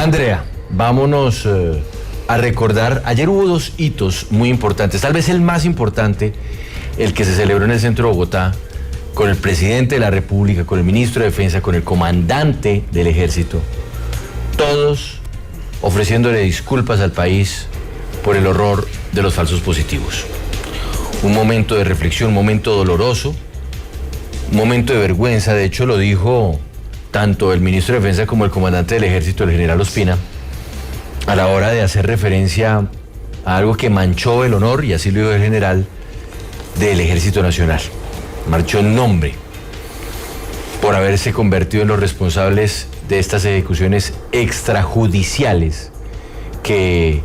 Andrea, vámonos a recordar, ayer hubo dos hitos muy importantes, tal vez el más importante, el que se celebró en el centro de Bogotá, con el presidente de la República, con el ministro de Defensa, con el comandante del Ejército, todos ofreciéndole disculpas al país por el horror de los falsos positivos. Un momento de reflexión, un momento doloroso, un momento de vergüenza, de hecho lo dijo tanto el ministro de Defensa como el comandante del Ejército, el general Ospina, a la hora de hacer referencia a algo que manchó el honor, y así lo dijo el general, del Ejército Nacional. Marchó el nombre por haberse convertido en los responsables de estas ejecuciones extrajudiciales que,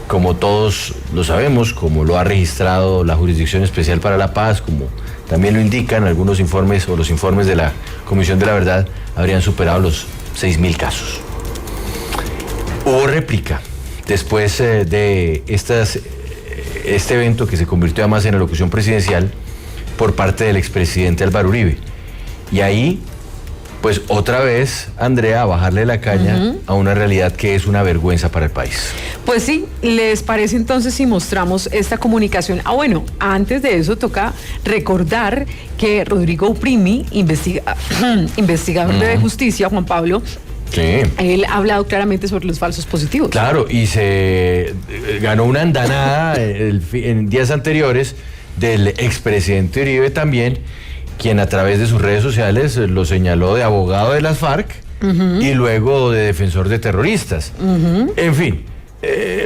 como todos lo sabemos, como lo ha registrado la Jurisdicción Especial para la Paz, como también lo indican algunos informes o los informes de la Comisión de la Verdad, habrían superado los 6.000 casos. Hubo réplica después de este evento, que se convirtió además en alocución presidencial por parte del expresidente Álvaro Uribe. Y ahí, pues otra vez, Andrea, a bajarle la caña a una realidad que es una vergüenza para el país. Pues sí, ¿les parece entonces si mostramos esta comunicación? Bueno, antes de eso toca recordar que Rodrigo Uprimi, investigador de justicia, Juan Pablo, sí, él ha hablado claramente sobre los falsos positivos. Claro, y se ganó una andanada en días anteriores del expresidente Uribe también, quien a través de sus redes sociales lo señaló de abogado de las FARC y luego de defensor de terroristas. En fin,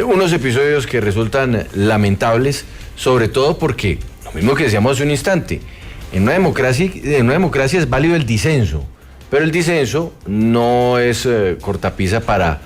unos episodios que resultan lamentables, sobre todo porque, lo mismo que decíamos hace un instante, en una democracia es válido el disenso, pero el disenso no es cortapisa para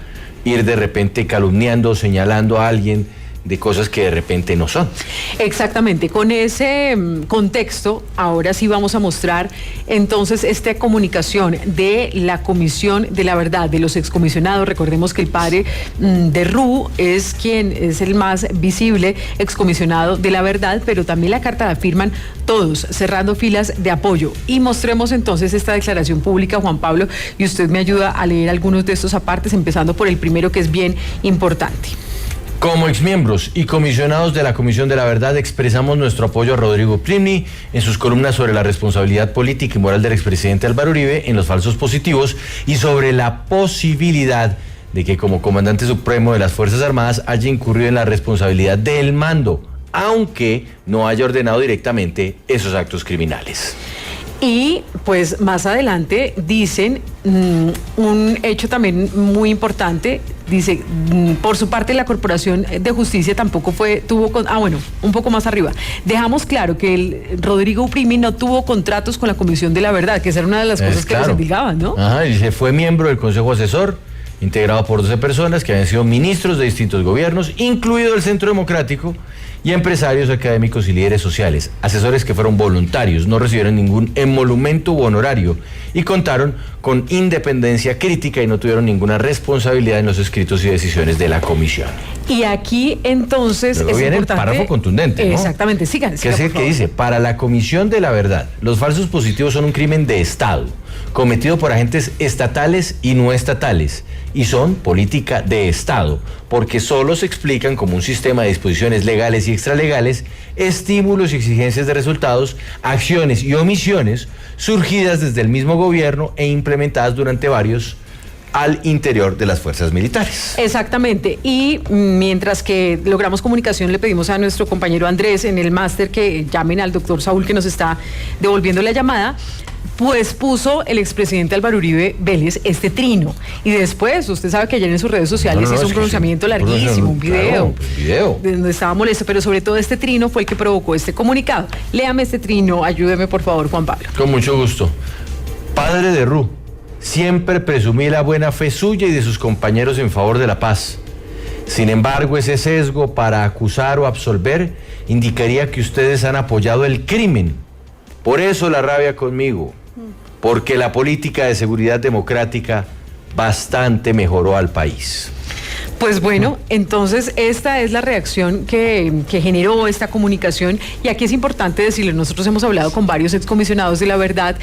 ir de repente calumniando, señalando a alguien de cosas que de repente no son. Exactamente, con ese contexto, ahora sí vamos a mostrar entonces esta comunicación de la Comisión de la Verdad, de los excomisionados. Recordemos que el padre de Ru es quien es el más visible excomisionado de la Verdad, pero también la carta la firman todos, cerrando filas de apoyo. Y mostremos entonces esta declaración pública, Juan Pablo, y usted me ayuda a leer algunos de estos apartes, empezando por el primero, que es bien importante. Como exmiembros y comisionados de la Comisión de la Verdad, expresamos nuestro apoyo a Rodrigo Uprimi en sus columnas sobre la responsabilidad política y moral del expresidente Álvaro Uribe en los falsos positivos y sobre la posibilidad de que como comandante supremo de las Fuerzas Armadas haya incurrido en la responsabilidad del mando, aunque no haya ordenado directamente esos actos criminales. Y pues más adelante dicen un hecho también muy importante. Dice, por su parte la Corporación de Justicia tampoco un poco más arriba. Dejamos claro que el Rodrigo Uprimi no tuvo contratos con la Comisión de la Verdad, que esa era una de las cosas que les indicaban, ¿no? Ajá, dice, fue miembro del Consejo Asesor, integrado por 12 personas que habían sido ministros de distintos gobiernos, incluido el Centro Democrático, y empresarios, académicos y líderes sociales, asesores que fueron voluntarios, no recibieron ningún emolumento u honorario y contaron con independencia crítica y no tuvieron ninguna responsabilidad en los escritos y decisiones de la comisión. Y aquí entonces luego viene importante el párrafo contundente, ¿no? Exactamente, sigan. Que es el que dice, para la Comisión de la Verdad, los falsos positivos son un crimen de Estado, cometido por agentes estatales y no estatales, y son política de Estado, porque solo se explican como un sistema de disposiciones legales y extralegales, estímulos y exigencias de resultados, acciones y omisiones surgidas desde el mismo gobierno e implementadas durante varios al interior de las fuerzas militares. Exactamente, y mientras que logramos comunicación, le pedimos a nuestro compañero Andrés en el máster que llamen al doctor Saúl, que nos está devolviendo la llamada. Pues puso el expresidente Álvaro Uribe Vélez este trino. Y después, usted sabe que ayer en sus redes sociales hizo un pronunciamiento larguísimo, un video, de donde estaba molesto, pero sobre todo este trino fue el que provocó este comunicado. Léame este trino, ayúdeme por favor, Juan Pablo. Con mucho gusto. Padre de Ru, siempre presumí la buena fe suya y de sus compañeros en favor de la paz. Sin embargo, ese sesgo para acusar o absolver indicaría que ustedes han apoyado el crimen. Por eso la rabia conmigo, porque la política de seguridad democrática bastante mejoró al país. Pues bueno, entonces esta es la reacción que generó esta comunicación, y aquí es importante decirlo, nosotros hemos hablado con varios excomisionados de la verdad,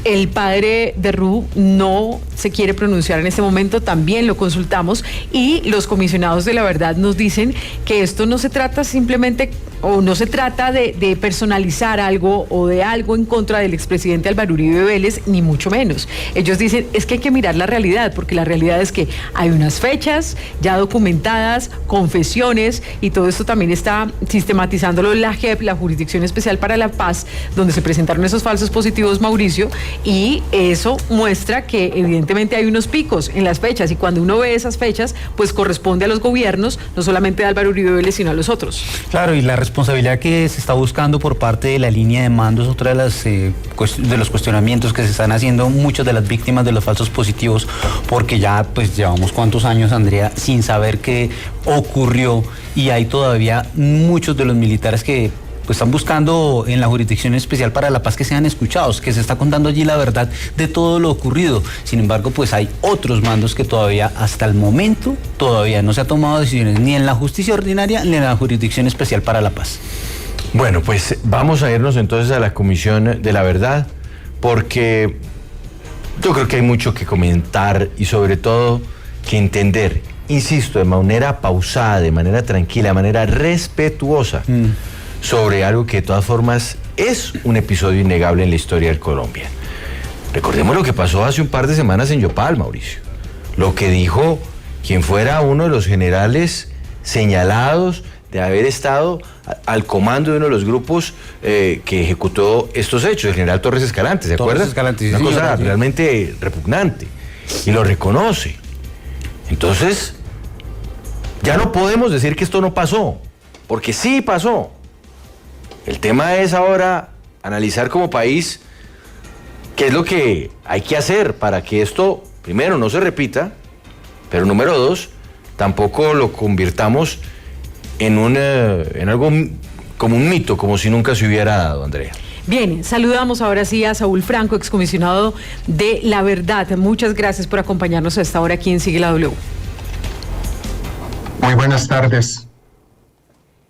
el padre de Ru no se quiere pronunciar en este momento, también lo consultamos, y los comisionados de la verdad nos dicen que esto no se trata simplemente, o no se trata de personalizar algo o de algo en contra del expresidente Álvaro Uribe Vélez, ni mucho menos. Ellos dicen, es que hay que mirar la realidad, porque la realidad es que hay unas fechas ya documentadas, confesiones, y todo esto también está sistematizándolo la JEP, la Jurisdicción Especial para la Paz, donde se presentaron esos falsos positivos, Mauricio, y eso muestra que evidentemente hay unos picos en las fechas, y cuando uno ve esas fechas, pues corresponde a los gobiernos, no solamente de Álvaro Uribe Vélez, sino a los otros. Claro, y la responsabilidad que se está buscando por parte de la línea de mando es otra de las de los cuestionamientos que se están haciendo muchas de las víctimas de los falsos positivos, porque ya pues llevamos cuántos años, Andrea, sin saber qué ocurrió, y hay todavía muchos de los militares que pues están buscando en la Jurisdicción Especial para la Paz que sean escuchados, que se está contando allí la verdad de todo lo ocurrido. Sin embargo, pues hay otros mandos que todavía, hasta el momento, todavía no se ha tomado decisiones ni en la justicia ordinaria ni en la Jurisdicción Especial para la Paz. Bueno, pues vamos a irnos entonces a la Comisión de la Verdad, porque yo creo que hay mucho que comentar y sobre todo que entender, insisto, de manera pausada, de manera tranquila, de manera respetuosa, sobre algo que de todas formas es un episodio innegable en la historia de Colombia. Recordemos lo que pasó hace un par de semanas en Yopal, Mauricio. Lo que dijo quien fuera uno de los generales señalados de haber estado al comando de uno de los grupos que ejecutó estos hechos, el general Torres Escalante, ¿se acuerdan? Escalante, sí, una cosa sí, realmente repugnante, y lo reconoce. Entonces, ya no podemos decir que esto no pasó, porque sí pasó. El tema es ahora analizar como país qué es lo que hay que hacer para que esto, primero, no se repita, pero número dos, tampoco lo convirtamos en algo como un mito, como si nunca se hubiera dado, Andrea. Bien, saludamos ahora sí a Saúl Franco, excomisionado de La Verdad. Muchas gracias por acompañarnos a esta hora aquí en Sigue la W. Muy buenas tardes.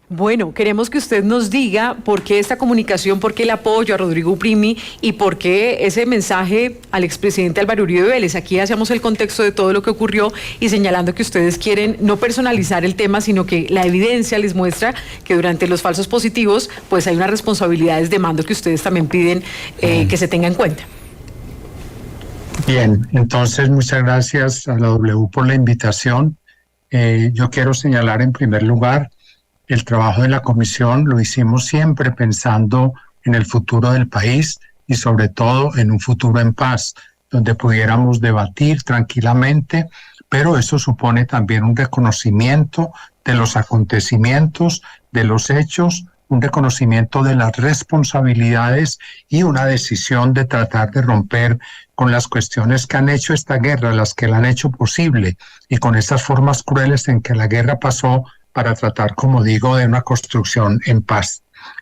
Bueno, queremos que usted nos diga por qué esta comunicación, por qué el apoyo a Rodrigo Uprimi y por qué ese mensaje al expresidente Álvaro Uribe Vélez. Aquí hacemos el contexto de todo lo que ocurrió y señalando que ustedes quieren no personalizar el tema, sino que la evidencia les muestra que durante los falsos positivos pues hay unas responsabilidades de mando que ustedes también piden que se tenga en cuenta. Bien, entonces muchas gracias a la W por la invitación. Yo quiero señalar en primer lugar el trabajo de la comisión lo hicimos siempre pensando en el futuro del país y sobre todo en un futuro en paz, donde pudiéramos debatir tranquilamente, pero eso supone también un reconocimiento de los acontecimientos, de los hechos, un reconocimiento de las responsabilidades y una decisión de tratar de romper con las cuestiones que han hecho esta guerra, las que la han hecho posible, y con esas formas crueles en que la guerra pasó, para tratar, como digo, de una construcción en paz.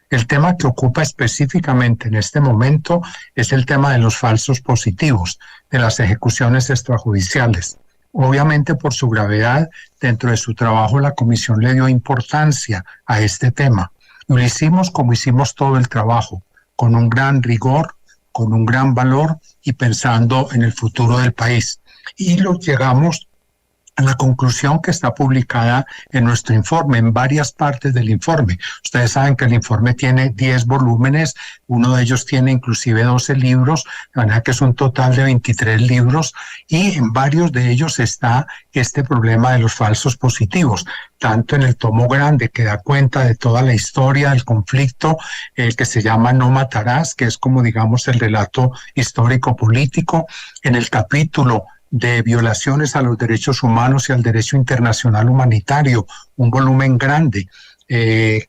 El tema que ocupa específicamente en este momento es el tema de los falsos positivos, de las ejecuciones extrajudiciales. Obviamente, por su gravedad, dentro de su trabajo la comisión le dio importancia a este tema. Y lo hicimos como hicimos todo el trabajo, con un gran rigor, con un gran valor y pensando en el futuro del país. Y llegamos a la conclusión que está publicada en nuestro informe, en varias partes del informe. Ustedes saben que el informe tiene 10 volúmenes, uno de ellos tiene inclusive 12 libros, la verdad que es un total de 23 libros, y en varios de ellos está este problema de los falsos positivos, tanto en el tomo grande que da cuenta de toda la historia del conflicto, el que se llama No Matarás, que es como digamos el relato histórico político, en el capítulo de violaciones a los derechos humanos y al derecho internacional humanitario, un volumen grande que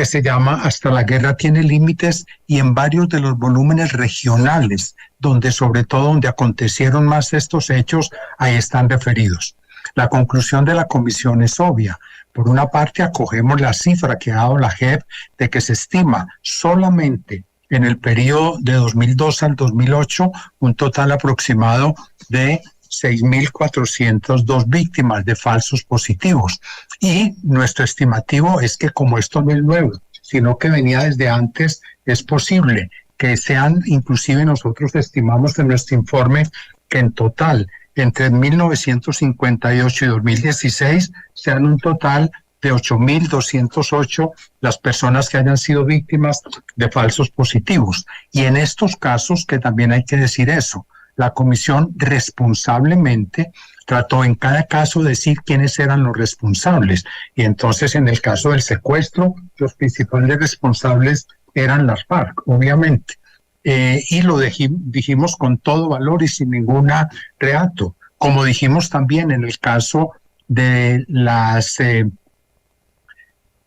se llama Hasta la guerra tiene límites, y en varios de los volúmenes regionales, donde sobre todo donde acontecieron más estos hechos, ahí están referidos. La conclusión de la comisión es obvia. Por una parte, acogemos la cifra que ha dado la JEP de que se estima solamente en el periodo de 2002 al 2008 un total aproximado de 6.402 víctimas de falsos positivos. Y nuestro estimativo es que como esto no es nuevo, sino que venía desde antes, es posible que sean, inclusive nosotros estimamos en nuestro informe que en total, entre 1958 y 2016, sean un total de 8.208 las personas que hayan sido víctimas de falsos positivos. Y en estos casos, que también hay que decir eso, la comisión responsablemente trató en cada caso de decir quiénes eran los responsables. Y entonces en el caso del secuestro, los principales responsables eran las FARC, obviamente. Y lo dijimos con todo valor y sin ninguna reato. Como dijimos también en el caso de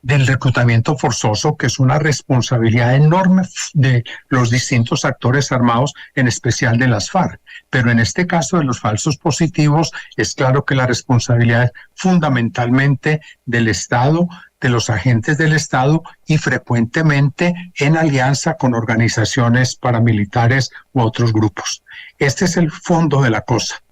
del reclutamiento forzoso, que es una responsabilidad enorme de los distintos actores armados, en especial de las FARC. Pero en este caso de los falsos positivos, es claro que la responsabilidad es fundamentalmente del Estado, de los agentes del Estado y frecuentemente en alianza con organizaciones paramilitares u otros grupos. Este es el fondo de la cosa.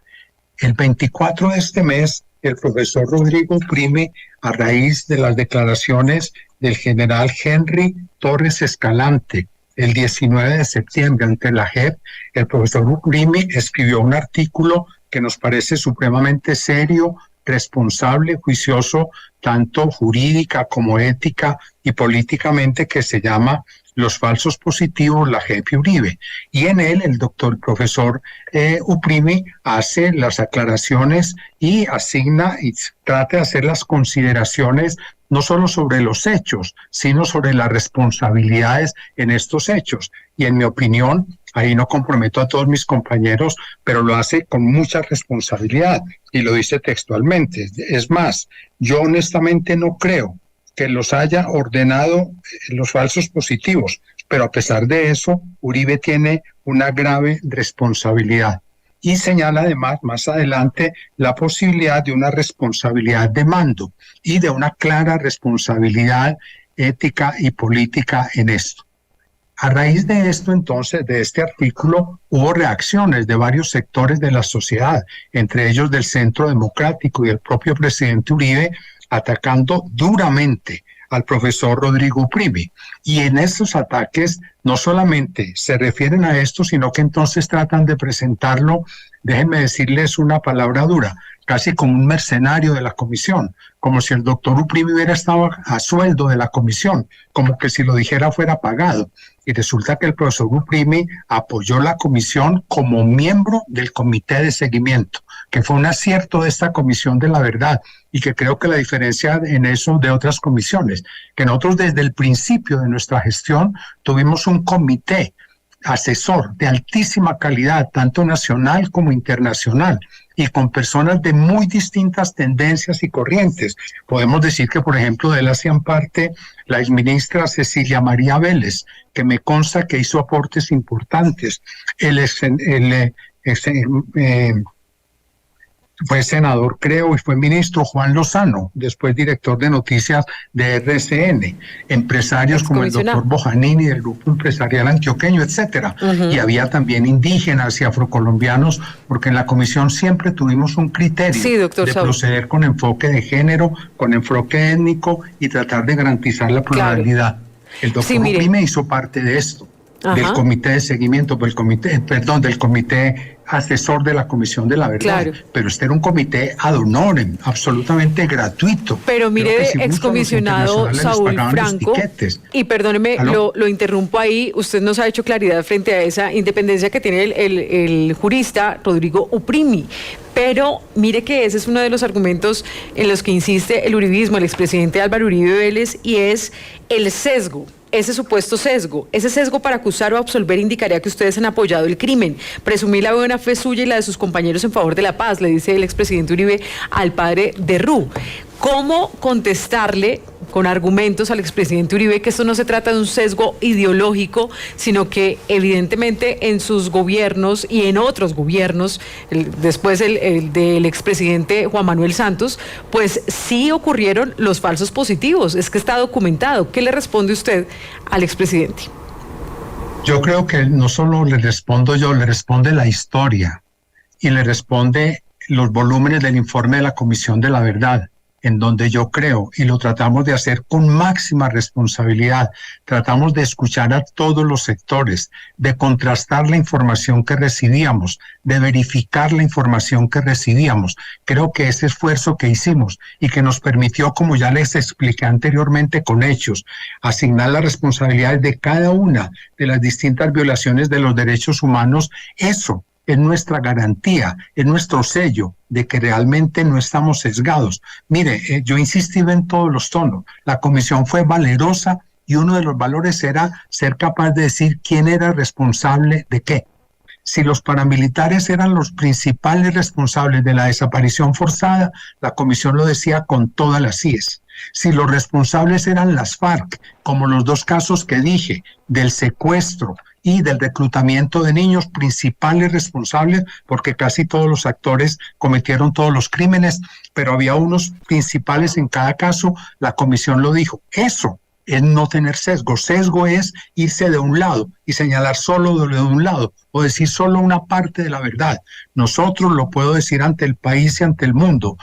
El 24 de este mes, el profesor Rodrigo Uprimi, a raíz de las declaraciones del general Henry Torres Escalante, el 19 de septiembre ante la JEP, el profesor Uprimi escribió un artículo que nos parece supremamente serio, responsable, juicioso, tanto jurídica como ética y políticamente, que se llama Los falsos positivos, la JEP y Uribe. Y en él el profesor Uprimi hace las aclaraciones y asigna y trata de hacer las consideraciones no solo sobre los hechos, sino sobre las responsabilidades en estos hechos. Y en mi opinión, ahí no comprometo a todos mis compañeros, pero lo hace con mucha responsabilidad y lo dice textualmente. Es más, yo honestamente no creo que los haya ordenado los falsos positivos, pero a pesar de eso, Uribe tiene una grave responsabilidad. Y señala además más adelante la posibilidad de una responsabilidad de mando y de una clara responsabilidad ética y política en esto. A raíz de esto, entonces, de este artículo, hubo reacciones de varios sectores de la sociedad, entre ellos del Centro Democrático y el propio presidente Uribe, atacando duramente al profesor Rodrigo Uprimi. Y en estos ataques no solamente se refieren a esto, sino que entonces tratan de presentarlo, déjenme decirles una palabra dura, casi como un mercenario de la comisión, como si el doctor Uprimi hubiera estado a sueldo de la comisión, como que si lo dijera fuera pagado. Y resulta que el profesor Uprimi apoyó la comisión como miembro del comité de seguimiento, que fue un acierto de esta comisión de la verdad, y que creo que la diferencia en eso de otras comisiones, que nosotros desde el principio de nuestra gestión tuvimos un comité asesor de altísima calidad, tanto nacional como internacional, y con personas de muy distintas tendencias y corrientes. Podemos decir que, por ejemplo, de él hacían parte la exministra Cecilia María Vélez, que me consta que hizo aportes importantes. Fue senador, creo, y fue ministro Juan Lozano, después director de noticias de RCN, empresarios como el doctor Bojanini del Grupo Empresarial Antioqueño, etcétera. Y había también indígenas y afrocolombianos, porque en la comisión siempre tuvimos un criterio de proceder con enfoque de género, con enfoque étnico y tratar de garantizar la pluralidad. Claro. El doctor Uprimi hizo parte de esto, del comité de seguimiento, del comité asesor de la Comisión de la Verdad, pero este era un comité ad honorem, absolutamente gratuito. Pero mire, excomisionado Saúl Franco, y perdóneme, lo interrumpo ahí, usted nos ha hecho claridad frente a esa independencia que tiene el jurista Rodrigo Uprimi, pero mire que ese es uno de los argumentos en los que insiste el uribismo, el expresidente Álvaro Uribe Vélez, y es el sesgo. Ese supuesto sesgo, ese sesgo para acusar o absolver indicaría que ustedes han apoyado el crimen, presumir la buena fe suya y la de sus compañeros en favor de la paz, le dice el expresidente Uribe al padre de Ru. ¿Cómo contestarle con argumentos al expresidente Uribe que esto no se trata de un sesgo ideológico, sino que evidentemente en sus gobiernos y en otros gobiernos, después el del expresidente Juan Manuel Santos, pues sí ocurrieron los falsos positivos, es que está documentado? ¿Qué le responde usted al expresidente? Yo creo que no solo le respondo yo, le responde la historia. y le responde los volúmenes del informe de la Comisión de la Verdad, en donde yo creo, y lo tratamos de hacer con máxima responsabilidad, tratamos de escuchar a todos los sectores, de contrastar la información que recibíamos, de verificar la información que recibíamos. Creo que ese esfuerzo que hicimos y que nos permitió, como ya les expliqué anteriormente con hechos, asignar las responsabilidades de cada una de las distintas violaciones de los derechos humanos, eso es nuestra garantía, es nuestro sello de que realmente no estamos sesgados. Mire, yo insistí en todos los tonos. La comisión fue valerosa y uno de los valores era ser capaz de decir quién era responsable de qué. Si los paramilitares eran los principales responsables de la desaparición forzada, la comisión lo decía con todas las IES. Si los responsables eran las FARC, como los dos casos que dije, del secuestro y del reclutamiento de niños, principales responsables, porque casi todos los actores cometieron todos los crímenes, pero había unos principales en cada caso, la comisión lo dijo. Eso es no tener sesgo. Sesgo es irse de un lado y señalar solo de un lado o decir solo una parte de la verdad. Nosotros, lo puedo decir ante el país y ante el mundo,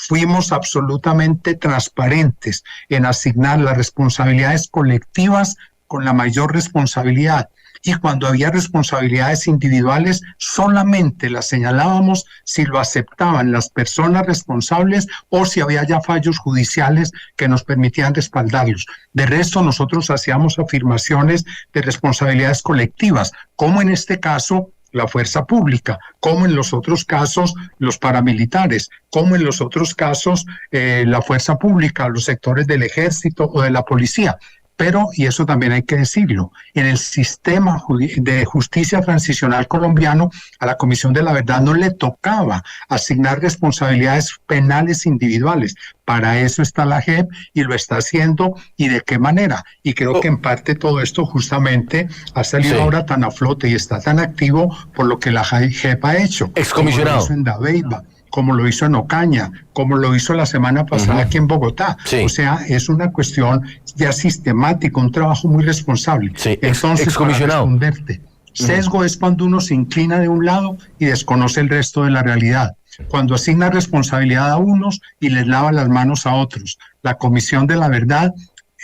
fuimos absolutamente transparentes en asignar las responsabilidades colectivas con la mayor responsabilidad. Y cuando había responsabilidades individuales, solamente las señalábamos si lo aceptaban las personas responsables o si había ya fallos judiciales que nos permitían respaldarlos. De resto, nosotros hacíamos afirmaciones de responsabilidades colectivas, como en este caso la fuerza pública, como en los otros casos los paramilitares, como en los otros casos la fuerza pública, los sectores del ejército o de la policía. Pero, y eso también hay que decirlo, en el sistema de justicia transicional colombiano, a la Comisión de la Verdad no le tocaba asignar responsabilidades penales individuales. Para eso está la JEP y lo está haciendo, y de qué manera. Y creo que en parte todo esto justamente ha salido ahora tan a flote y está tan activo por lo que la JEP ha hecho. Excomisionado. Como lo hizo en Dabeiba, como lo hizo en Ocaña, como lo hizo la semana pasada aquí en Bogotá. Sí. O sea, es una cuestión ya sistemática, un trabajo muy responsable. Sí. Entonces, excomisionado. Para responderte, sesgo es cuando uno se inclina de un lado y desconoce el resto de la realidad. Cuando asigna responsabilidad a unos y les lava las manos a otros. La Comisión de la Verdad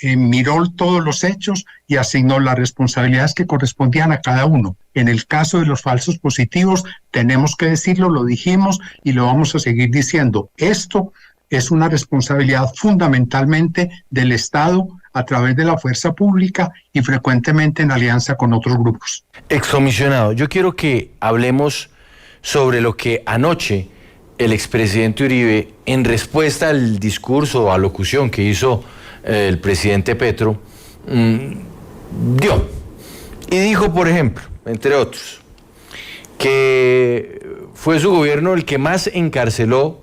miró todos los hechos y asignó las responsabilidades que correspondían a cada uno. En el caso de los falsos positivos, tenemos que decirlo, lo dijimos y lo vamos a seguir diciendo. Esto es una responsabilidad fundamentalmente del Estado a través de la fuerza pública y frecuentemente en alianza con otros grupos. Excomisionado, yo quiero que hablemos sobre lo que anoche el expresidente Uribe, en respuesta al discurso o alocución que hizo el presidente Petro, dio. Y dijo, por ejemplo, entre otros, que fue su gobierno el que más encarceló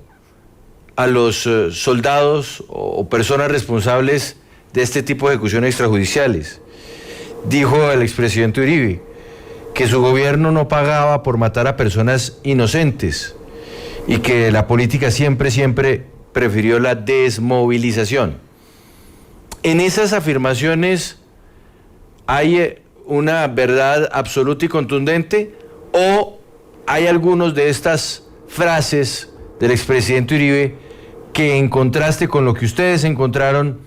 a los soldados o personas responsables de este tipo de ejecuciones extrajudiciales. Dijo el expresidente Uribe que su gobierno no pagaba por matar a personas inocentes y que la política siempre prefirió la desmovilización. En esas afirmaciones hay una verdad absoluta y contundente, o hay algunos de estas frases del expresidente Uribe que, en contraste con lo que ustedes encontraron,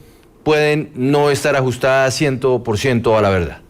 pueden no estar ajustadas 100% a la verdad.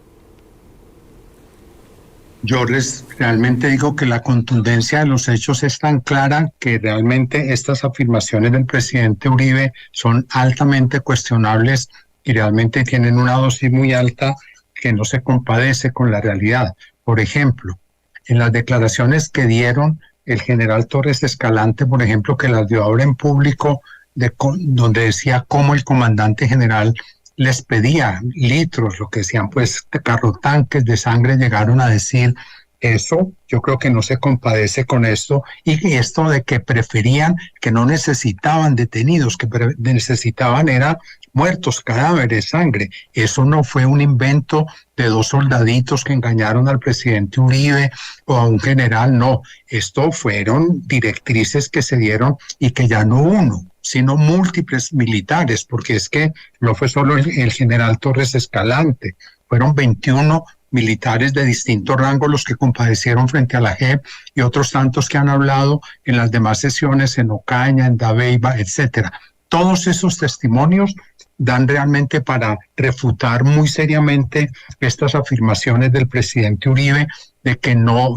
Yo les realmente digo que la contundencia de los hechos es tan clara que realmente estas afirmaciones del presidente Uribe son altamente cuestionables y realmente tienen una dosis muy alta que no se compadece con la realidad. Por ejemplo, en las declaraciones que dieron el general Torres Escalante, por ejemplo, que las dio ahora en público, donde decía cómo el comandante general les pedía litros, lo que decían pues carrotanques de sangre, llegaron a decir eso. Yo creo que no se compadece con esto, y esto de que preferían, que no necesitaban detenidos, que necesitaban era muertos, cadáveres, sangre. Eso no fue un invento de dos soldaditos que engañaron al presidente Uribe o a un general, no. Esto fueron directrices que se dieron y que ya no uno, sino múltiples militares, porque es que no fue solo el general Torres Escalante, fueron 21 militares de distintos rangos los que compadecieron frente a la JEP y otros tantos que han hablado en las demás sesiones en Ocaña, en Dabeiba, etcétera. Todos esos testimonios dan realmente para refutar muy seriamente estas afirmaciones del presidente Uribe de que no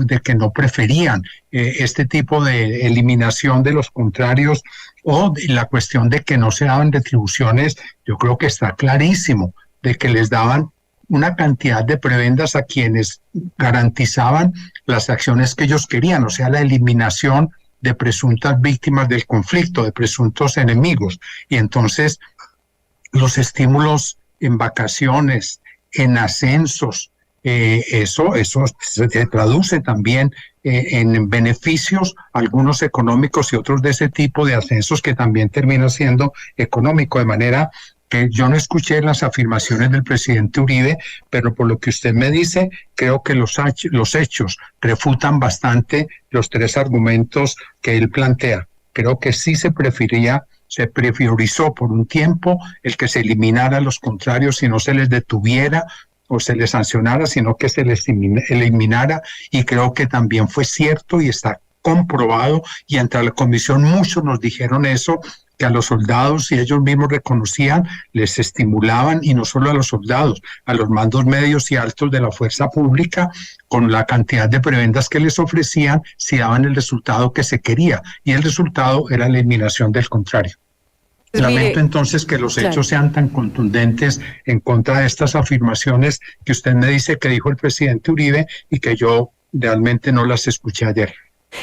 preferían este tipo de eliminación de los contrarios o de la cuestión de que no se daban retribuciones. Yo creo que está clarísimo de que les daban una cantidad de prebendas a quienes garantizaban las acciones que ellos querían, o sea, la eliminación de presuntas víctimas del conflicto, de presuntos enemigos. Y entonces los estímulos en vacaciones, en ascensos, eso se traduce también en beneficios, algunos económicos y otros de ese tipo de ascensos que también termina siendo económico, de manera que yo no escuché las afirmaciones del presidente Uribe, pero por lo que usted me dice, creo que los hechos refutan bastante los tres argumentos que él plantea. Creo que sí se priorizó por un tiempo el que se eliminara a los contrarios y no se les detuviera o se les sancionara, sino que se les eliminara, y creo que también fue cierto y está comprobado, y ante la comisión muchos nos dijeron eso, que a los soldados, y ellos mismos reconocían, les estimulaban, y no solo a los soldados, a los mandos medios y altos de la fuerza pública, con la cantidad de prebendas que les ofrecían, si daban el resultado que se quería, y el resultado era la eliminación del contrario. Lamento entonces que los hechos sean tan contundentes en contra de estas afirmaciones que usted me dice que dijo el presidente Uribe y que yo realmente no las escuché ayer.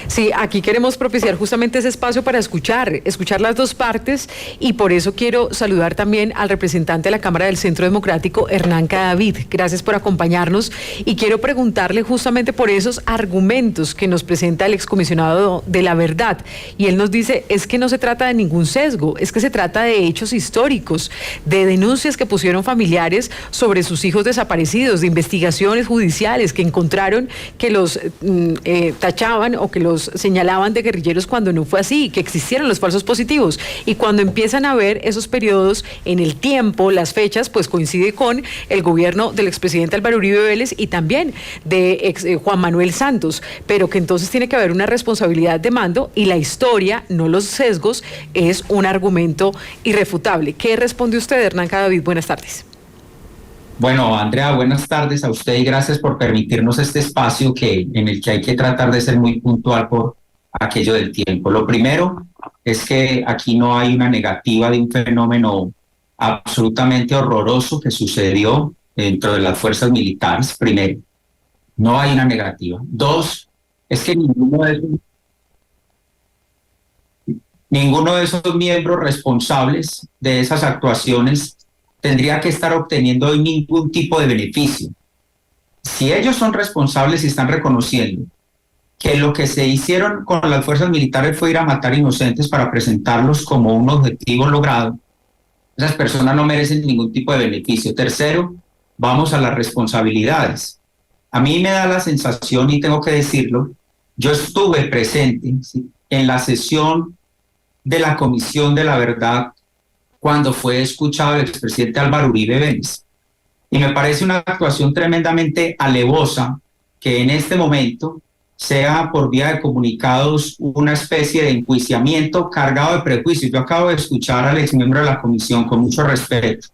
Sí, aquí queremos propiciar justamente ese espacio para escuchar las dos partes, y por eso quiero saludar también al representante de la Cámara del Centro Democrático, Hernán Cadavid. Gracias por acompañarnos, y quiero preguntarle justamente por esos argumentos que nos presenta el excomisionado de la verdad, y él nos dice, es que no se trata de ningún sesgo, es que se trata de hechos históricos, de denuncias que pusieron familiares sobre sus hijos desaparecidos, de investigaciones judiciales que encontraron que los tachaban o que los señalaban de guerrilleros cuando no fue así, que existieron los falsos positivos, y cuando empiezan a ver esos periodos en el tiempo, las fechas, pues coincide con el gobierno del expresidente Álvaro Uribe Vélez y también de Juan Manuel Santos, pero que entonces tiene que haber una responsabilidad de mando, y la historia, no los sesgos, es un argumento irrefutable. ¿Qué responde usted, Hernán Cadavid? Buenas tardes. Bueno, Andrea, buenas tardes a usted y gracias por permitirnos este espacio en el que hay que tratar de ser muy puntual por aquello del tiempo. Lo primero es que aquí no hay una negativa de un fenómeno absolutamente horroroso que sucedió dentro de las fuerzas militares. Primero, no hay una negativa. Dos, es que ninguno de esos miembros responsables de esas actuaciones tendría que estar obteniendo hoy ningún tipo de beneficio. Si ellos son responsables y están reconociendo que lo que se hicieron con las fuerzas militares fue ir a matar inocentes para presentarlos como un objetivo logrado, esas personas no merecen ningún tipo de beneficio. Tercero, vamos a las responsabilidades. A mí me da la sensación, y tengo que decirlo, yo estuve presente, ¿sí?, en la sesión de la Comisión de la Verdad cuando fue escuchado el expresidente Álvaro Uribe Vélez. Y me parece una actuación tremendamente alevosa que en este momento sea por vía de comunicados una especie de enjuiciamiento cargado de prejuicios. Yo acabo de escuchar al exmiembro de la comisión con mucho respeto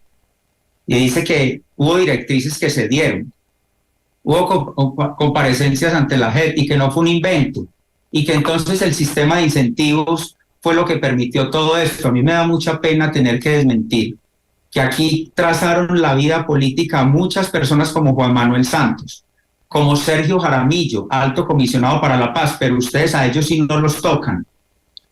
y dice que hubo directrices que se dieron, hubo comparecencias ante la JEP y que no fue un invento, y que entonces el sistema de incentivos fue lo que permitió todo esto. A mí me da mucha pena tener que desmentir que aquí trazaron la vida política a muchas personas como Juan Manuel Santos, como Sergio Jaramillo, alto comisionado para la paz, pero ustedes a ellos sí no los tocan,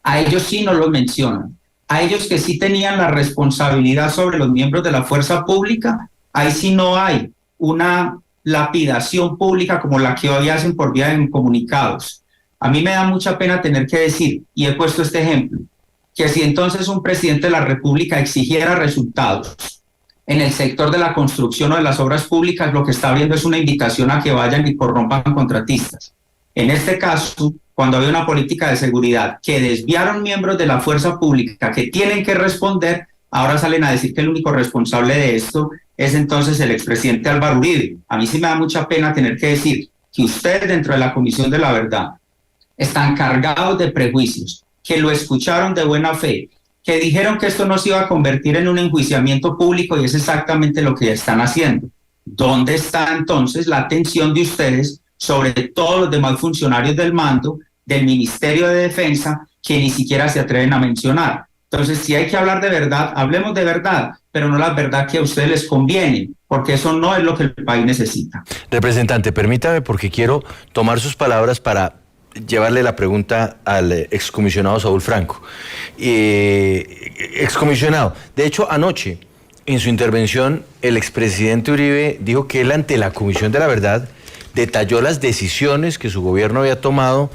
a ellos sí no los mencionan, a ellos que sí tenían la responsabilidad sobre los miembros de la fuerza pública, ahí sí no hay una lapidación pública como la que hoy hacen por vía de comunicados. A mí me da mucha pena tener que decir, y he puesto este ejemplo, que si entonces un presidente de la República exigiera resultados en el sector de la construcción o de las obras públicas, lo que está abriendo es una invitación a que vayan y corrompan contratistas. En este caso, cuando había una política de seguridad que desviaron miembros de la fuerza pública que tienen que responder, ahora salen a decir que el único responsable de esto es entonces el expresidente Álvaro Uribe. A mí sí me da mucha pena tener que decir que ustedes dentro de la Comisión de la Verdad están cargados de prejuicios, que lo escucharon de buena fe, que dijeron que esto no se iba a convertir en un enjuiciamiento público y es exactamente lo que están haciendo. ¿Dónde está entonces la atención de ustedes sobre todos los demás funcionarios del mando, del Ministerio de Defensa, que ni siquiera se atreven a mencionar? Entonces, si hay que hablar de verdad, hablemos de verdad, pero no la verdad que a ustedes les conviene, porque eso no es lo que el país necesita. Representante, permítame porque quiero tomar sus palabras para llevarle la pregunta al excomisionado Saúl Franco. Excomisionado, de hecho anoche en su intervención el expresidente Uribe dijo que él ante la Comisión de la Verdad detalló las decisiones que su gobierno había tomado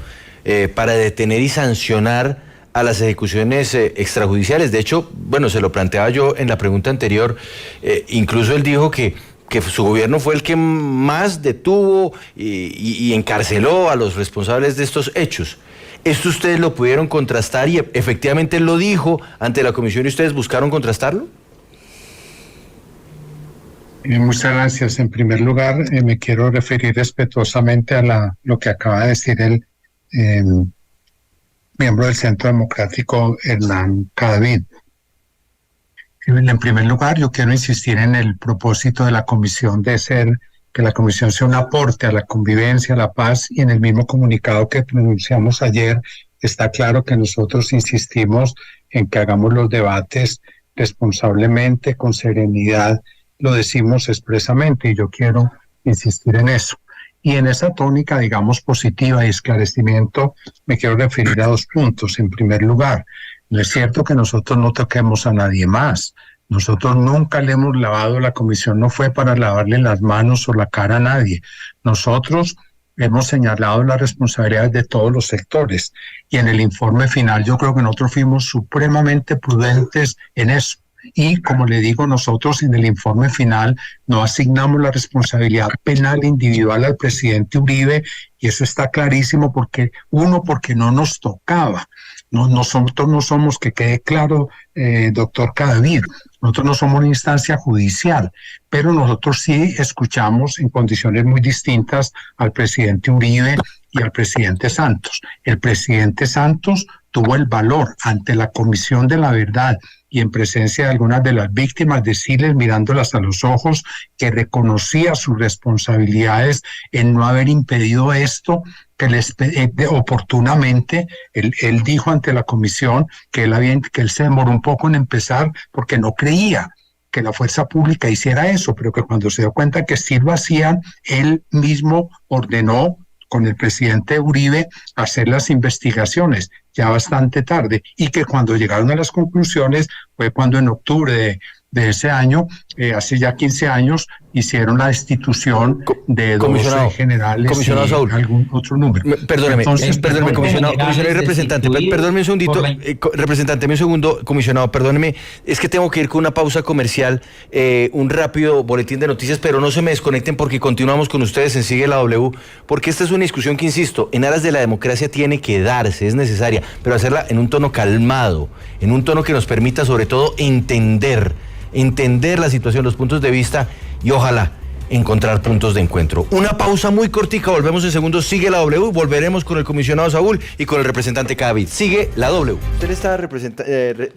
para detener y sancionar a las ejecuciones extrajudiciales. De hecho, bueno, se lo planteaba yo en la pregunta anterior, incluso él dijo que su gobierno fue el que más detuvo y encarceló a los responsables de estos hechos. ¿Esto ustedes lo pudieron contrastar y efectivamente él lo dijo ante la comisión y ustedes buscaron contrastarlo? Muchas gracias. En primer lugar, me quiero referir respetuosamente a lo que acaba de decir el miembro del Centro Democrático, Hernán Cadavid. En primer lugar, yo quiero insistir en el propósito de la comisión de ser, que la comisión sea un aporte a la convivencia, a la paz, y en el mismo comunicado que pronunciamos ayer está claro que nosotros insistimos en que hagamos los debates responsablemente, con serenidad, lo decimos expresamente y yo quiero insistir en eso. Y en esa tónica, digamos, positiva y esclarecimiento, me quiero referir a 2 puntos. En primer lugar, no es cierto que nosotros no toquemos a nadie más. Nosotros nunca le hemos lavado, la comisión no fue para lavarle las manos o la cara a nadie. Nosotros hemos señalado las responsabilidades de todos los sectores. Y en el informe final yo creo que nosotros fuimos supremamente prudentes en eso. Y como le digo, nosotros en el informe final no asignamos la responsabilidad penal individual al presidente Uribe, y eso está clarísimo porque no nos tocaba. Nosotros no somos, que quede claro, doctor Cadavid, nosotros no somos una instancia judicial, pero nosotros sí escuchamos en condiciones muy distintas al presidente Uribe y al presidente Santos. El presidente Santos tuvo el valor ante la Comisión de la Verdad y en presencia de algunas de las víctimas, decirles, mirándolas a los ojos, que reconocía sus responsabilidades en no haber impedido esto, que oportunamente, él dijo ante la comisión que él se demoró un poco en empezar porque no creía que la fuerza pública hiciera eso, pero que cuando se dio cuenta que sí lo hacían, él mismo ordenó con el presidente Uribe hacer las investigaciones ya bastante tarde, y que cuando llegaron a las conclusiones fue cuando en octubre de ese año, hace ya 15 años, hicieron la destitución de 12 generales y algún otro número. Perdóneme, comisionado y representante, perdóneme un segundito, representante, un segundo, comisionado, perdóneme, es que tengo que ir con una pausa comercial, un rápido boletín de noticias, pero no se me desconecten porque continuamos con ustedes en Sigue la W, porque esta es una discusión que, insisto, en aras de la democracia tiene que darse, es necesaria, pero hacerla en un tono calmado, en un tono que nos permita sobre todo entender la situación, los puntos de vista y ojalá encontrar puntos de encuentro. Una pausa muy cortica, volvemos en segundos. Sigue la W, volveremos con el comisionado Saúl y con el representante Cadavid. Sigue la W. Usted le estaba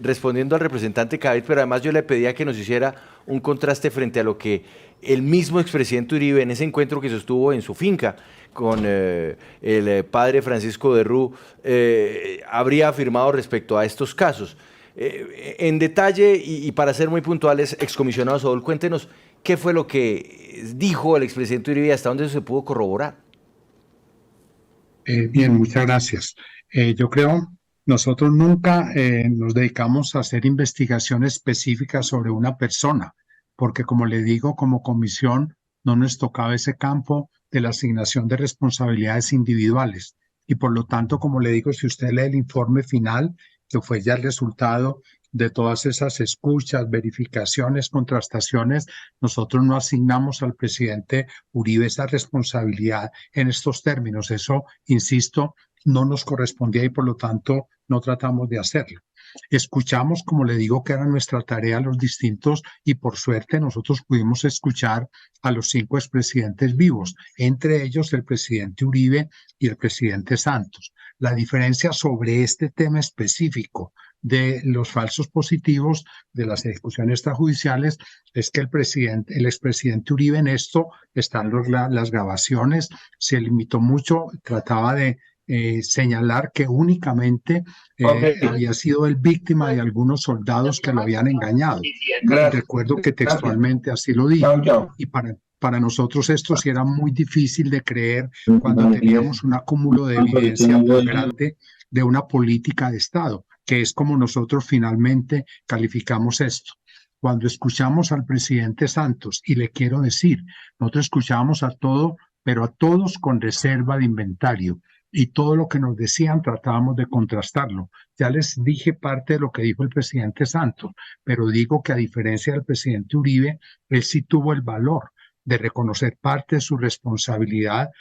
respondiendo al representante Cadavid, pero además yo le pedía que nos hiciera un contraste frente a lo que el mismo expresidente Uribe en ese encuentro que sostuvo en su finca con el padre Francisco de Rú habría afirmado respecto a estos casos. En detalle y para ser muy puntuales, excomisionado Saúl, cuéntenos qué fue lo que dijo el expresidente Uribe y hasta dónde se pudo corroborar. Bien, muchas gracias. Yo creo, nosotros nunca nos dedicamos a hacer investigación específica sobre una persona, porque como le digo, como comisión no nos tocaba ese campo de la asignación de responsabilidades individuales. Y por lo tanto, como le digo, si usted lee el informe final, que fue ya el resultado de todas esas escuchas, verificaciones, contrastaciones, nosotros no asignamos al presidente Uribe esa responsabilidad en estos términos. Eso, insisto, no nos correspondía y por lo tanto no tratamos de hacerlo. Escuchamos, como le digo, que era nuestra tarea los distintos y por suerte nosotros pudimos escuchar a los 5 expresidentes vivos, entre ellos el presidente Uribe y el presidente Santos. La diferencia sobre este tema específico de los falsos positivos de las ejecuciones extrajudiciales es que el expresidente Uribe, en esto están las grabaciones, se limitó mucho, trataba de señalar que únicamente había sido el víctima de algunos soldados que lo habían engañado. Recuerdo que textualmente así lo dijo. Y para nosotros esto sí era muy difícil de creer cuando teníamos un acúmulo de evidencia tan grande de una política de Estado, que es como nosotros finalmente calificamos esto. Cuando escuchamos al presidente Santos, y le quiero decir, nosotros escuchábamos a todo, pero a todos con reserva de inventario. Y todo lo que nos decían tratábamos de contrastarlo. Ya les dije parte de lo que dijo el presidente Santos, pero digo que a diferencia del presidente Uribe, él sí tuvo el valor de reconocer parte de su responsabilidad,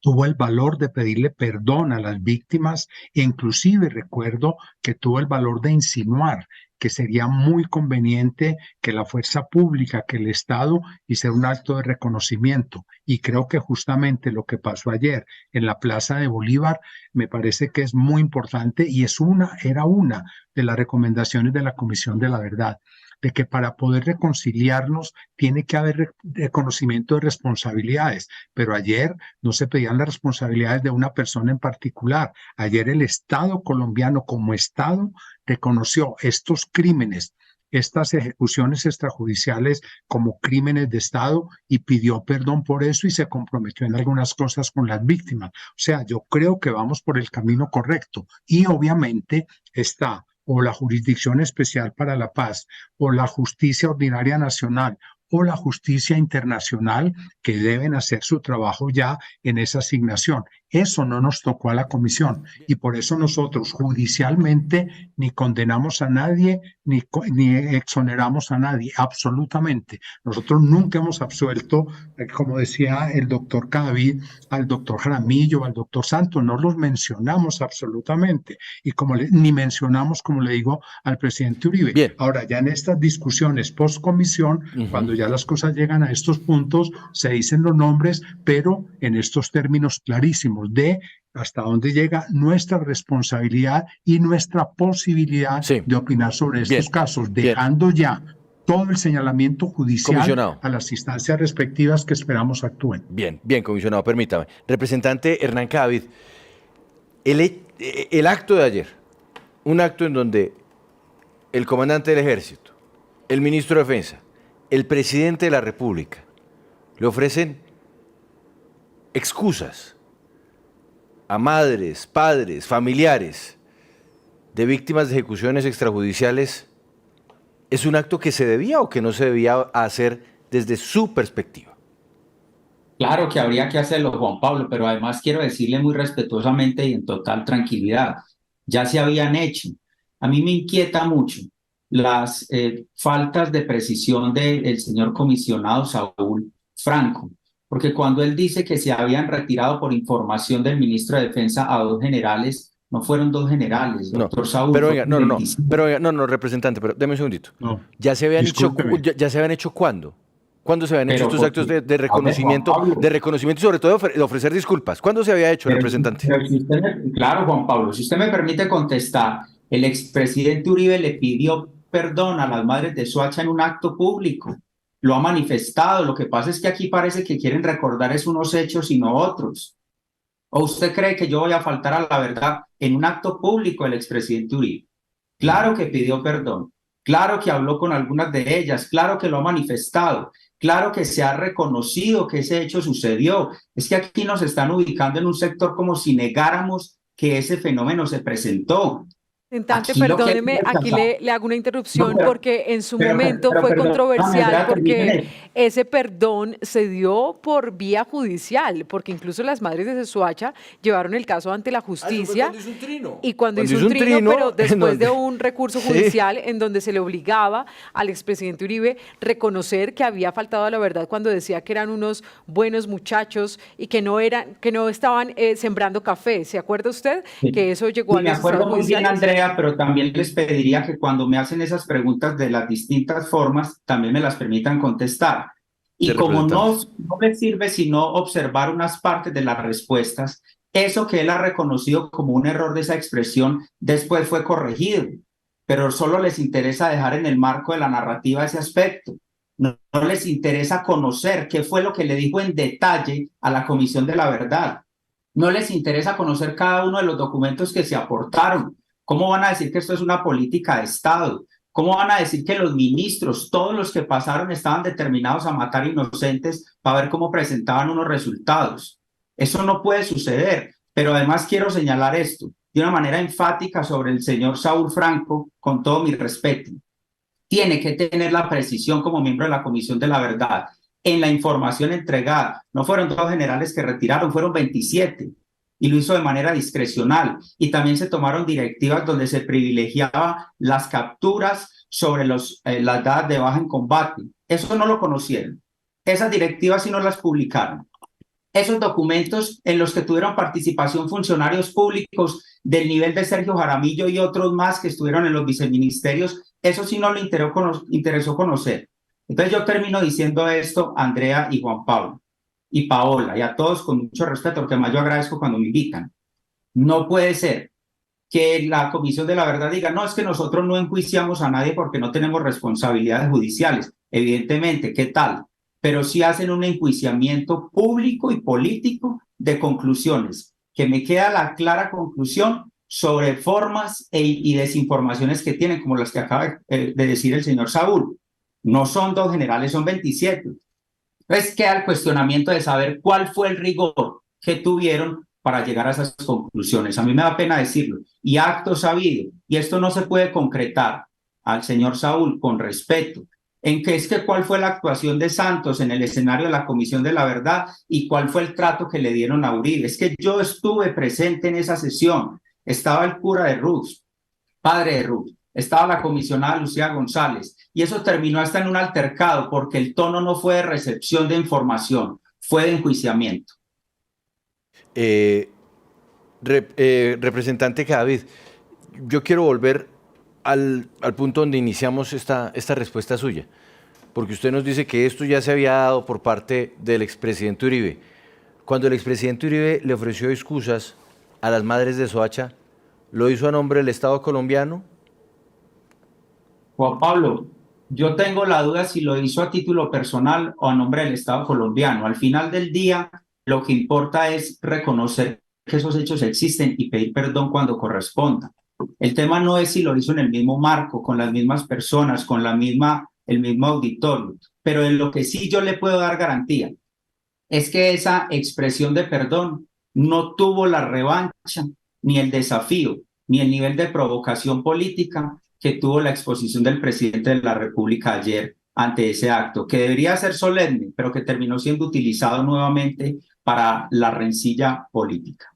tuvo el valor de pedirle perdón a las víctimas e inclusive recuerdo que tuvo el valor de insinuar que sería muy conveniente que la fuerza pública, que el Estado hiciera un acto de reconocimiento. Y creo que justamente lo que pasó ayer en la Plaza de Bolívar me parece que es muy importante y era una de las recomendaciones de la Comisión de la Verdad, de que para poder reconciliarnos tiene que haber reconocimiento de responsabilidades, pero ayer no se pedían las responsabilidades de una persona en particular. Ayer el Estado colombiano como Estado reconoció estos crímenes, estas ejecuciones extrajudiciales como crímenes de Estado y pidió perdón por eso y se comprometió en algunas cosas con las víctimas. O sea, yo creo que vamos por el camino correcto y obviamente está o la Jurisdicción Especial para la Paz, o la Justicia Ordinaria Nacional, o la Justicia Internacional, que deben hacer su trabajo ya en esa asignación. Eso no nos tocó a la comisión y por eso nosotros judicialmente ni condenamos a nadie, ni exoneramos a nadie, absolutamente. Nosotros nunca hemos absuelto, como decía el doctor Cadavid, al doctor Jaramillo, al doctor Santos, no los mencionamos absolutamente y ni mencionamos, como le digo, al presidente Uribe. Bien. Ahora, ya en estas discusiones post-comisión, cuando ya las cosas llegan a estos puntos, se dicen los nombres, pero en estos términos clarísimos de hasta dónde llega nuestra responsabilidad y nuestra posibilidad de opinar sobre estos casos, dejando ya todo el señalamiento judicial a las instancias respectivas que esperamos actúen. Bien, comisionado, permítame. Representante Hernán Cadavid, el acto de ayer, un acto en donde el comandante del Ejército, el ministro de Defensa, el presidente de la República le ofrecen excusas a madres, padres, familiares de víctimas de ejecuciones extrajudiciales, ¿es un acto que se debía o que no se debía hacer desde su perspectiva? Claro que habría que hacerlo, Juan Pablo, pero además quiero decirle muy respetuosamente y en total tranquilidad, ya se habían hecho. A mí me inquieta mucho las faltas de precisión del señor comisionado Saúl Franco, porque cuando él dice que se habían retirado por información del ministro de Defensa a 2 generales, no fueron 2 generales, doctor Saúl. Pero oiga, representante, pero deme un segundito. No, ¿Ya se habían hecho cuándo? ¿Cuándo se habían hecho estos actos de reconocimiento, y sobre todo de ofrecer disculpas? ¿Cuándo se había hecho, representante? Claro, Juan Pablo, si usted me permite contestar, el expresidente Uribe le pidió perdón a las madres de Soacha en un acto público. Lo ha manifestado. Lo que pasa es que aquí parece que quieren recordar es unos hechos y no otros. ¿O usted cree que yo voy a faltar a la verdad en un acto público del expresidente Uribe? Claro que pidió perdón. Claro que habló con algunas de ellas. Claro que lo ha manifestado. Claro que se ha reconocido que ese hecho sucedió. Es que aquí nos están ubicando en un sector como si negáramos que ese fenómeno se presentó. Representante, Aquí lo que hay perdóneme, que aquí rechazar. le hago una No, interrupción porque en su momento fue perdóname, controversial Andrea, porque termine. ese perdón se dio por vía judicial, porque incluso las madres de Soacha llevaron el caso ante la justicia. hizo un trino. Y cuando hizo un trino, pero en después de donde- un recurso Sí. judicial en donde se le obligaba al expresidente Uribe reconocer que había faltado a la verdad cuando decía que eran unos buenos muchachos y que no estaban sembrando café. ¿Se acuerda usted que eso llegó Sí, a me los acuerdo estados muy bien, judiciales? Andrea, pero también les pediría que cuando me hacen esas preguntas de las distintas formas, también me las permitan contestar. Sí, Y como representante. no me sirve sino observar unas partes de las respuestas, eso que él ha reconocido como un error de esa expresión, después fue corregido, pero solo les interesa dejar en el marco de la narrativa ese aspecto. No les interesa conocer qué fue lo que le dijo en detalle a la Comisión de la Verdad. No les interesa conocer cada uno de los documentos que se aportaron. ¿Cómo van a decir que esto es una política de Estado? ¿Cómo van a decir que los ministros, todos los que pasaron, estaban determinados a matar inocentes para ver cómo presentaban unos resultados? Eso no puede suceder. Pero además quiero señalar esto de una manera enfática sobre el señor Saúl Franco, con todo mi respeto. Tiene que tener la precisión como miembro de la Comisión de la Verdad en la información entregada. No fueron 2 generales que retiraron, fueron 27 y lo hizo de manera discrecional. Y también se tomaron directivas donde se privilegiaba las capturas sobre las dadas de baja en combate. Eso no lo conocieron. Esas directivas sí no las publicaron. Esos documentos en los que tuvieron participación funcionarios públicos del nivel de Sergio Jaramillo y otros más que estuvieron en los viceministerios, eso sí no le interesó conocer. Entonces yo termino diciendo esto, Andrea y Juan Pablo y Paola, y a todos con mucho respeto, porque más yo agradezco cuando me invitan. No puede ser que la Comisión de la Verdad diga, no, es que nosotros no enjuiciamos a nadie porque no tenemos responsabilidades judiciales. Evidentemente, ¿qué tal? Pero sí hacen un enjuiciamiento público y político de conclusiones, que me queda la clara conclusión sobre formas y desinformaciones que tienen, como las que acaba de decir el señor Saúl. No son 2 generales, son 27. Entonces queda el cuestionamiento de saber cuál fue el rigor que tuvieron para llegar a esas conclusiones. A mí me da pena decirlo. Y acto sabido, y esto no se puede concretar al señor Saúl con respeto, en que es que cuál fue la actuación de Santos en el escenario de la Comisión de la Verdad y cuál fue el trato que le dieron a Uribe. Es que yo estuve presente en esa sesión. Estaba el cura de Ruz, padre de Ruth, estaba la comisionada Lucía González, y eso terminó hasta en un altercado porque el tono no fue de recepción de información, fue de enjuiciamiento. Representante David, yo quiero volver al punto donde iniciamos esta respuesta suya, porque usted nos dice que esto ya se había dado por parte del expresidente Uribe. Cuando el expresidente Uribe le ofreció excusas a las madres de Soacha, ¿lo hizo a nombre del Estado colombiano? Juan Pablo, yo tengo la duda si lo hizo a título personal o a nombre del Estado colombiano. Al final del día, lo que importa es reconocer que esos hechos existen y pedir perdón cuando corresponda. El tema no es si lo hizo en el mismo marco, con las mismas personas, con el mismo auditorio, pero en lo que sí yo le puedo dar garantía es que esa expresión de perdón no tuvo la revancha, ni el desafío, ni el nivel de provocación política que tuvo la exposición del presidente de la República ayer ante ese acto, que debería ser solemne, pero que terminó siendo utilizado nuevamente para la rencilla política.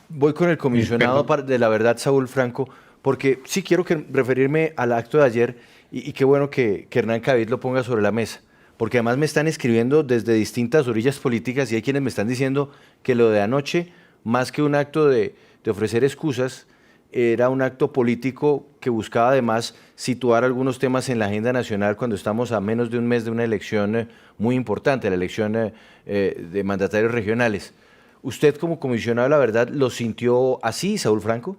Voy con el comisionado de la Verdad, Saúl Franco, porque sí quiero referirme al acto de ayer y qué bueno que Hernán Cavill lo ponga sobre la mesa, porque además me están escribiendo desde distintas orillas políticas y hay quienes me están diciendo que lo de anoche, más que un acto de ofrecer excusas, era un acto político que buscaba además situar algunos temas en la agenda nacional cuando estamos a menos de un mes de una elección muy importante, la elección de mandatarios regionales. ¿Usted como comisionado de la Verdad lo sintió así, Saúl Franco?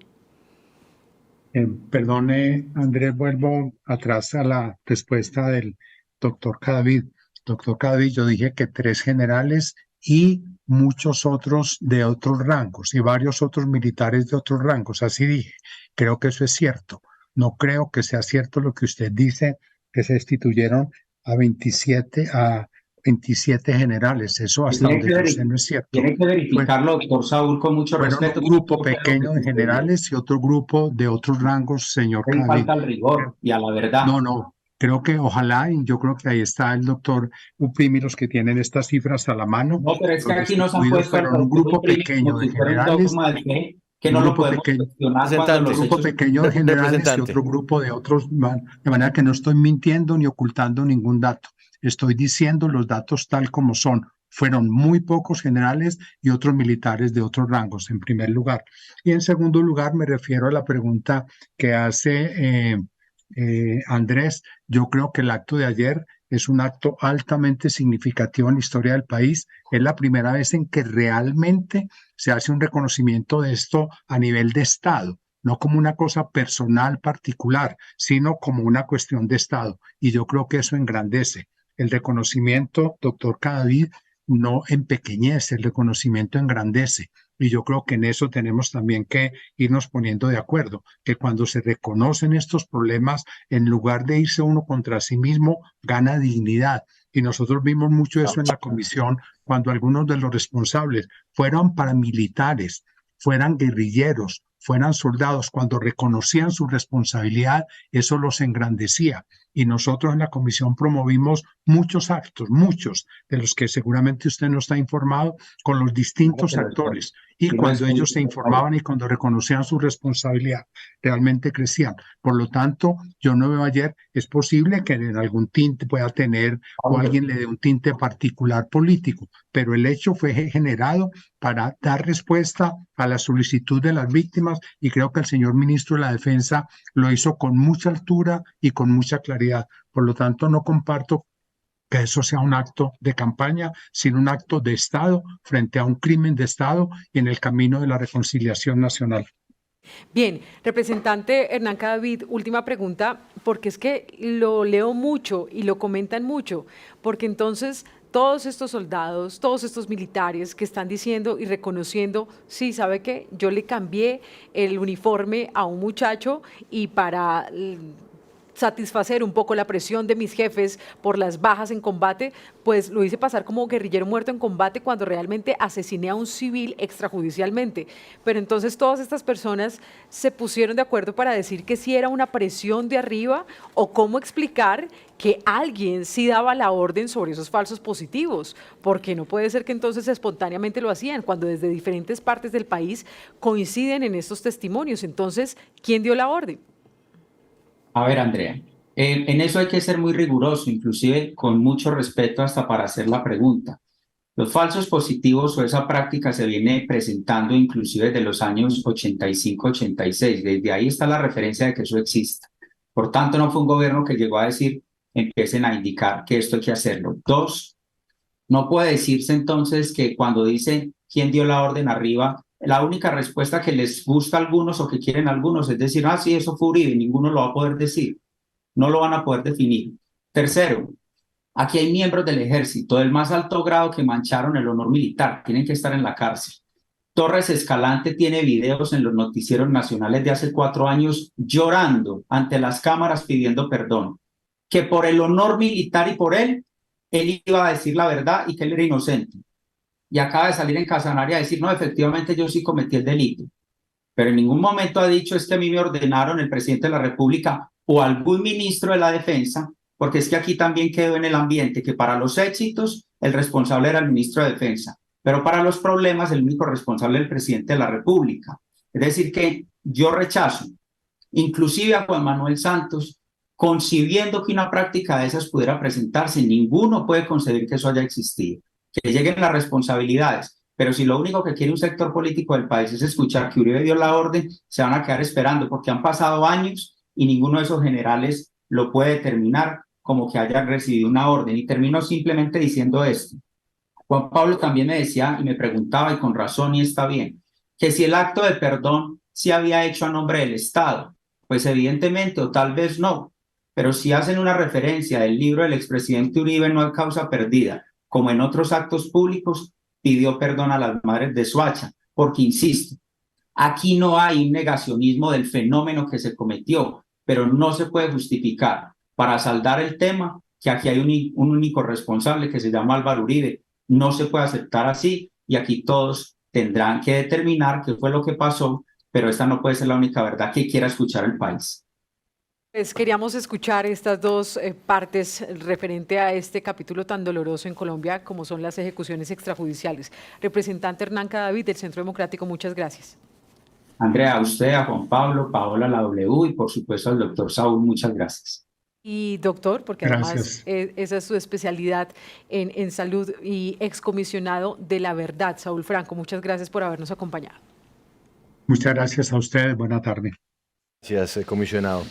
Perdone, Andrés, vuelvo atrás a la respuesta del doctor Cadavid. Doctor Cadavid, yo dije que 3 generales y muchos otros de otros rangos y varios otros militares de otros rangos, así dije. Creo que eso es cierto. No creo que sea cierto lo que usted dice, que se destituyeron a 27, a 27 generales. Eso hasta Tiene donde que, yo sé no es cierto. tiene que verificarlo, doctor Saúl, con mucho Fueron respeto. un grupo pequeño de generales y otro grupo de otros rangos, señor Ahí Cadavid. falta el rigor y a la verdad. No, creo que ojalá, y yo creo que ahí está el doctor Uprimi, los que tienen estas cifras a la mano. No, pero es que Los aquí nos han destituidos puesto al fueron un doctor grupo Uprimi pequeño como de si fuera un generales, dogma de fe que un no lo grupo podemos pequeño, cuestionar cuando Representante. los grupo hechos... pequeño de generales y Representante. otro grupo de otros, de manera que no estoy mintiendo ni ocultando ningún dato. Estoy diciendo los datos tal como son. Fueron muy pocos generales y otros militares de otros rangos, en primer lugar. Y en segundo lugar, me refiero a la pregunta que hace Andrés. Yo creo que el acto de ayer es un acto altamente significativo en la historia del país. Es la primera vez en que realmente se hace un reconocimiento de esto a nivel de Estado, no como una cosa personal particular, sino como una cuestión de Estado. Y yo creo que eso engrandece. El reconocimiento, doctor Cadavid, no empequeñece, el reconocimiento engrandece. Y yo creo que en eso tenemos también que irnos poniendo de acuerdo, que cuando se reconocen estos problemas, en lugar de irse uno contra sí mismo, gana dignidad. Y nosotros vimos mucho eso en la comisión, cuando algunos de los responsables fueran paramilitares, fueran guerrilleros, fueran soldados, cuando reconocían su responsabilidad, eso los engrandecía. Y nosotros en la comisión promovimos muchos actos, muchos de los que seguramente usted no está informado, con los distintos actores. Y cuando ellos se informaban y cuando reconocían su responsabilidad, realmente crecían. Por lo tanto, yo no veo ayer, es posible que en algún tinte pueda tener o alguien le dé un tinte particular político, pero el hecho fue generado para dar respuesta a la solicitud de las víctimas y creo que el señor ministro de la Defensa lo hizo con mucha altura y con mucha claridad. Por lo tanto, no comparto que eso sea un acto de campaña, sino un acto de Estado frente a un crimen de Estado y en el camino de la reconciliación nacional. Bien, representante Hernán Cadavid, última pregunta, porque es que lo leo mucho y lo comentan mucho, porque entonces todos estos soldados, todos estos militares que están diciendo y reconociendo, sí, ¿sabe qué? Yo le cambié el uniforme a un muchacho y para satisfacer un poco la presión de mis jefes por las bajas en combate, pues lo hice pasar como guerrillero muerto en combate cuando realmente asesiné a un civil extrajudicialmente. Pero entonces todas estas personas se pusieron de acuerdo para decir que sí era una presión de arriba o cómo explicar que alguien sí daba la orden sobre esos falsos positivos, porque no puede ser que entonces espontáneamente lo hacían, cuando desde diferentes partes del país coinciden en estos testimonios. Entonces, ¿quién dio la orden? A ver, Andrea, en eso hay que ser muy riguroso, inclusive con mucho respeto hasta para hacer la pregunta. Los falsos positivos o esa práctica se viene presentando inclusive de los años 85-86. Desde ahí está la referencia de que eso existe. Por tanto, no fue un gobierno que llegó a decir, empiecen a indicar que esto hay que hacerlo. Dos, no puede decirse entonces que cuando dice quién dio la orden arriba, la única respuesta que les gusta a algunos o que quieren a algunos es decir, sí, eso fue Uribe, ninguno lo va a poder decir, no lo van a poder definir. Tercero, aquí hay miembros del ejército del más alto grado que mancharon el honor militar, tienen que estar en la cárcel. Torres Escalante tiene videos en los noticieros nacionales de hace 4 años llorando ante las cámaras pidiendo perdón, que por el honor militar y por él iba a decir la verdad y que él era inocente. Y acaba de salir en Casanaria a decir, no, efectivamente yo sí cometí el delito. Pero en ningún momento ha dicho, es que a mí me ordenaron el presidente de la República o algún ministro de la Defensa, porque es que aquí también quedó en el ambiente que para los éxitos el responsable era el ministro de Defensa, pero para los problemas el único responsable es el presidente de la República. Es decir que yo rechazo, inclusive a Juan Manuel Santos, concibiendo que una práctica de esas pudiera presentarse, ninguno puede concebir que eso haya existido. Que lleguen las responsabilidades, pero si lo único que quiere un sector político del país es escuchar que Uribe dio la orden, se van a quedar esperando porque han pasado años y ninguno de esos generales lo puede determinar como que haya recibido una orden. Y termino simplemente diciendo esto. Juan Pablo también me decía y me preguntaba, y con razón y está bien, que si el acto de perdón se había hecho a nombre del Estado, pues evidentemente o tal vez no, pero si hacen una referencia del libro del expresidente Uribe no hay causa perdida, como en otros actos públicos, pidió perdón a las madres de Soacha, porque insisto, aquí no hay un negacionismo del fenómeno que se cometió, pero no se puede justificar para saldar el tema que aquí hay un único responsable que se llama Álvaro Uribe. No se puede aceptar así y aquí todos tendrán que determinar qué fue lo que pasó, pero esta no puede ser la única verdad que quiera escuchar el país. Pues queríamos escuchar estas dos partes referente a este capítulo tan doloroso en Colombia como son las ejecuciones extrajudiciales. Representante Hernán Cadavid del Centro Democrático, muchas gracias. Andrea, a usted, a Juan Pablo, Paola, a la W y por supuesto al doctor Saúl, muchas gracias. Y doctor, porque además Gracias. esa es su especialidad en salud y excomisionado de la verdad, Saúl Franco, muchas gracias por habernos acompañado. Muchas gracias a ustedes. Buena tarde. Gracias, comisionado.